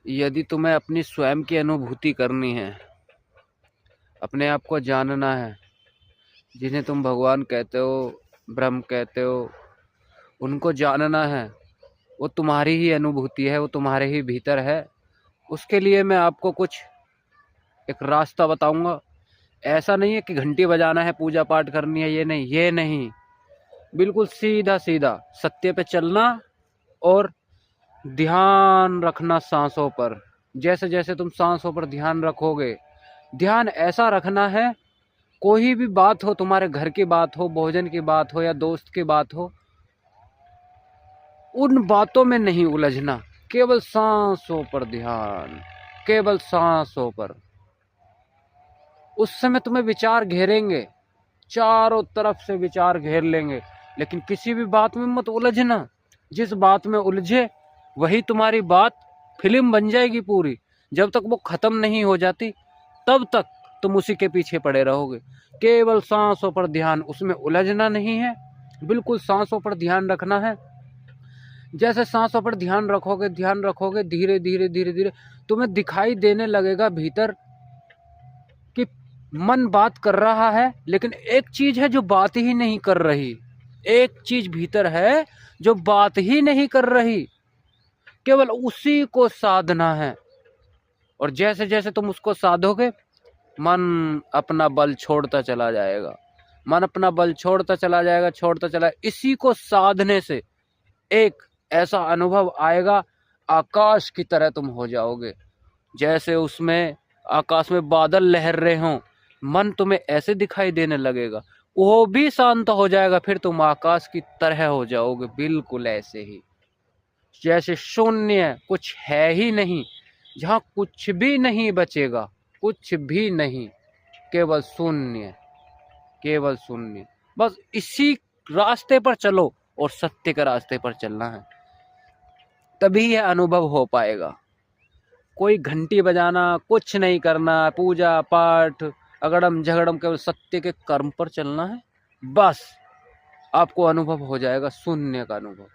यदि तुम्हें अपनी स्वयं की अनुभूति करनी है, अपने आप को जानना है, जिन्हें तुम भगवान कहते हो, ब्रह्म कहते हो, उनको जानना है, वो तुम्हारी ही अनुभूति है, वो तुम्हारे ही भीतर है। उसके लिए मैं आपको कुछ एक रास्ता बताऊंगा। ऐसा नहीं है कि घंटी बजाना है, पूजा पाठ करनी है, ये नहीं। बिल्कुल सीधा सीधा सत्य पे चलना और ध्यान रखना सांसों पर। जैसे जैसे तुम सांसों पर ध्यान रखोगे, ध्यान ऐसा रखना है, कोई भी बात हो, तुम्हारे घर की बात हो, भोजन की बात हो या दोस्त की बात हो, उन बातों में नहीं उलझना, केवल सांसों पर ध्यान, केवल सांसों पर। उस समय तुम्हें विचार घेरेंगे, चारों तरफ से विचार घेर लेंगे, लेकिन किसी भी बात में मत उलझना। जिस बात में उलझे वही तुम्हारी बात फिल्म बन जाएगी पूरी। जब तक वो खत्म नहीं हो जाती तब तक तुम उसी के पीछे पड़े रहोगे। केवल सांसों पर ध्यान, उसमें उलझना नहीं है, बिल्कुल सांसों पर ध्यान रखना है। जैसे सांसों पर ध्यान रखोगे, धीरे धीरे धीरे धीरे तुम्हें दिखाई देने लगेगा भीतर कि मन बात कर रहा है, लेकिन एक चीज है जो बात ही नहीं कर रही। एक चीज भीतर है जो बात ही नहीं कर रही, केवल उसी को साधना है। और जैसे जैसे तुम उसको साधोगे, मन अपना बल छोड़ता चला जाएगा, मन अपना बल छोड़ता चला जाएगा। इसी को साधने से एक ऐसा अनुभव आएगा, आकाश की तरह तुम हो जाओगे। जैसे उसमें आकाश में बादल लहर रहे हों, मन तुम्हें ऐसे दिखाई देने लगेगा, वो भी शांत हो जाएगा, फिर तुम आकाश की तरह हो जाओगे, बिल्कुल ऐसे ही। जैसे शून्य, कुछ है ही नहीं, जहां कुछ भी नहीं बचेगा, कुछ भी नहीं, केवल शून्य, केवल शून्य। बस इसी रास्ते पर चलो और सत्य के रास्ते पर चलना है, तभी यह अनुभव हो पाएगा। कोई घंटी बजाना, कुछ नहीं करना, पूजा पाठ अगड़म झगड़म, केवल सत्य के कर्म पर चलना है, बस आपको अनुभव हो जाएगा शून्य का अनुभव।